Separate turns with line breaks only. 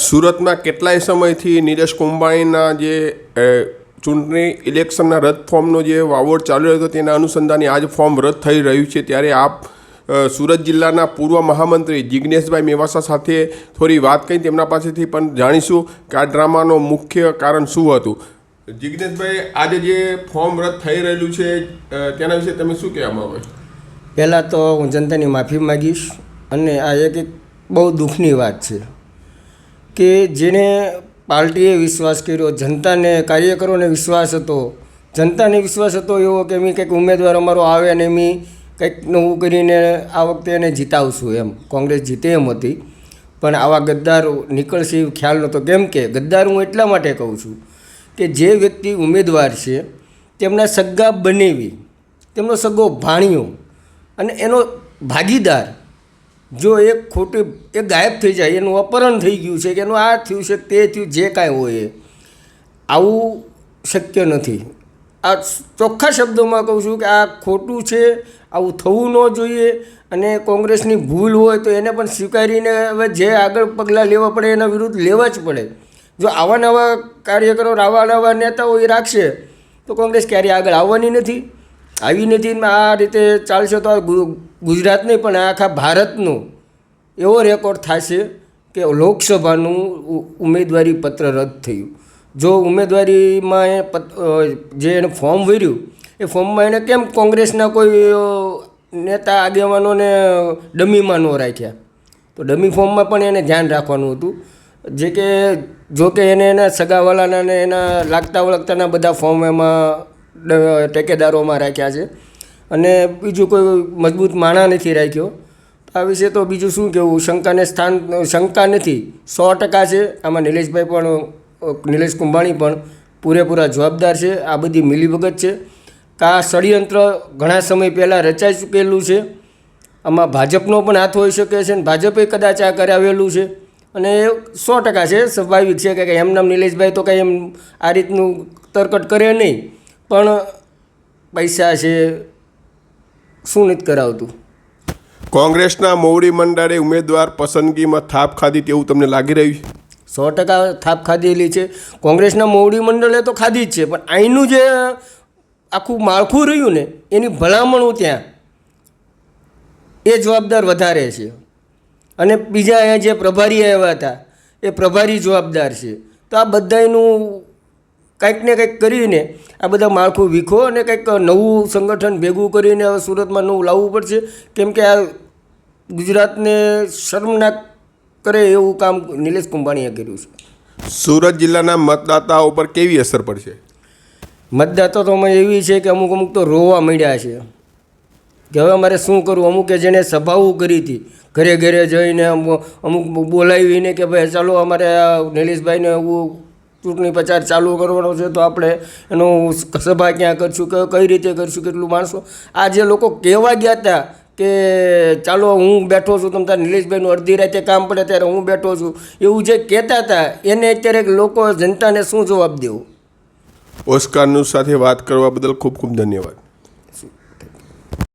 સુરતમાં કેટલાય સમયથી નીરજ કુંભાણીના જે ચૂંટણી ઇલેક્શનના રદ ફોર્મનો જે વાવડ ચાલુ રહ્યો હતો તેના અનુસંધાને આજ ફોર્મ રદ થઈ રહ્યું છે, ત્યારે આપ સુરત જિલ્લાના પૂર્વ મહામંત્રી જિજ્ઞેશભાઈ મેવાસા સાથે થોડી વાત કરી તેમના પાસેથી પણ જાણીશું કે આ ડ્રામાનો મુખ્ય કારણ શું હતું. જિજ્ઞેશભાઈ, આજે જે ફોર્મ રદ થઈ રહેલું છે તેના વિશે તમે શું કહેવા માંગો?
પહેલાં તો હું જનતાની માફી માગીશ, અને આ એક બહુ દુઃખની વાત છે કે જેને પાર્ટીએ વિશ્વાસ કર્યો, જનતાને કાર્યકરોને વિશ્વાસ હતો, જનતાને વિશ્વાસ હતો એવો કે એમ કંઈક ઉમેદવાર અમારો આવે ને એમ કંઈક નવું કરીને આ વખતે એને જીતાવશું, એમ કોંગ્રેસ જીતે એમ હતી. પણ આવા ગદ્દાર નીકળશે એવું ખ્યાલ નહોતો. કેમ કે ગદ્દાર હું એટલા માટે કહું છું કે જે વ્યક્તિ ઉમેદવાર છે તેમના સગા બનેવી, તેમનો સગો ભાણિયો અને એનો ભાગીદાર જો એક ખોટી એક ગાયબ થઈ જાય, એનું અપહરણ થઈ ગયું છે કે એનું આ થયું છે તે થયું, જે કાંઈ હોય આવું શક્ય નથી. આ ચોખ્ખા શબ્દોમાં કહું છું કે આ ખોટું છે, આવું થવું ન જોઈએ. અને કોંગ્રેસની ભૂલ હોય તો એને પણ સ્વીકારીને હવે જે આગળ પગલાં લેવા પડે એના વિરુદ્ધ લેવા જ પડે. જો આવા નવા કાર્યકરો, આવા નવા નેતાઓ એ રાખશે તો કોંગ્રેસ ક્યારેય આગળ આવવાની નથી, આવી નથી. આ રીતે ચાલશે તો ગુજરાત નહીં પણ આખા ભારતનું એવો રેકોર્ડ થશે કે લોકસભાનું ઉમેદવારી પત્ર રદ થયું. જો ઉમેદવારીમાં જે એને ફોર્મ ભર્યું એ ફોર્મમાં એને કેમ કોંગ્રેસના કોઈ નેતા આગેવાનોને ડમીમાં ન રાખ્યા? તો ડમી ફોર્મમાં પણ એને ધ્યાન રાખવાનું હતું. જે કે જો કે એને એના સગાવાલાના ને એના લાગતા વળગતાના બધા ફોર્મ એમાં ટેકેદારોમાં રાખ્યા છે, અને બીજું કોઈ મજબૂત માણા નથી રાખ્યો. આ વિશે તો બીજું શું કહેવું? શંકા નથી, 100% છે. આમાં નિલેશ કુંભાણી પણ પૂરેપૂરા જવાબદાર છે. આ બધી મિલીભગત છે કે આ ષડયંત્ર ઘણા સમય પહેલાં રચાઈ ચૂકેલું છે. આમાં ભાજપનો પણ હાથ હોઈ શકે છે, અને ભાજપે કદાચ આ કરાવેલું છે, અને 100% છે. સ્વાભાવિક છે કે એમનામ નિલેશભાઈ તો કંઈ એમ આ રીતનું તરકટ કરે નહીં, પણ પૈસા છે, શું નથી કરાવતું.
કોંગ્રેસના મોવડી મંડળે ઉમેદવાર પસંદગીમાં થાપ ખાધી તેવું તમને લાગી રહ્યું છે?
100% થાપ ખાધેલી છે. કોંગ્રેસના મોવડી મંડળે તો ખાધી જ છે, પણ અહીંનું જે આખું માળખું રહ્યું ને એની ભલામણું ત્યાં એ જવાબદાર વધારે છે. અને બીજા અહીંયા જે પ્રભારી આવ્યા હતા એ પ્રભારી જવાબદાર છે. તો આ બધાનું કંઈક ને કંઈક કરીને આ બધા માળખું વીખો અને કંઈક નવું સંગઠન ભેગું કરીને હવે સુરતમાં નવું લાવવું પડશે. કેમ કે આ ગુજરાતને શર્મનાક કરે એવું કામ નિલેશ કુંભાણીએ કર્યું છે.
સુરત જિલ્લાના મતદાતાઓ પર કેવી અસર પડશે?
મતદાતા તો અમે એવી છે કે અમુક તો રોવા માંડ્યા છે કે હવે અમારે શું કરવું. અમુકે જેને સભાઓ કરી હતી ઘરે ઘરે જઈને અમુક બોલાવીને કે ભાઈ ચાલો અમારે આ નિલેશભાઈને એવું ચૂંટણી પ્રચાર ચાલુ કરવાનો છે, તો આપણે એનું સભા ક્યાં કરશું, કઈ રીતે કરશું, કેટલું માણસો. આ જે લોકો કહેવા ગયા હતા કે ચાલો હું બેઠો છું, તમે તાર નિલેશભાઈનું અડધી રાતે કામ પડે ત્યારે હું બેઠો છું, એવું જે કહેતા હતા એને અત્યારે લોકો જનતાને શું જવાબ દેવો?
ઓસ્કાર ન્યૂઝ સાથે વાત કરવા બદલ ખૂબ ખૂબ ધન્યવાદ.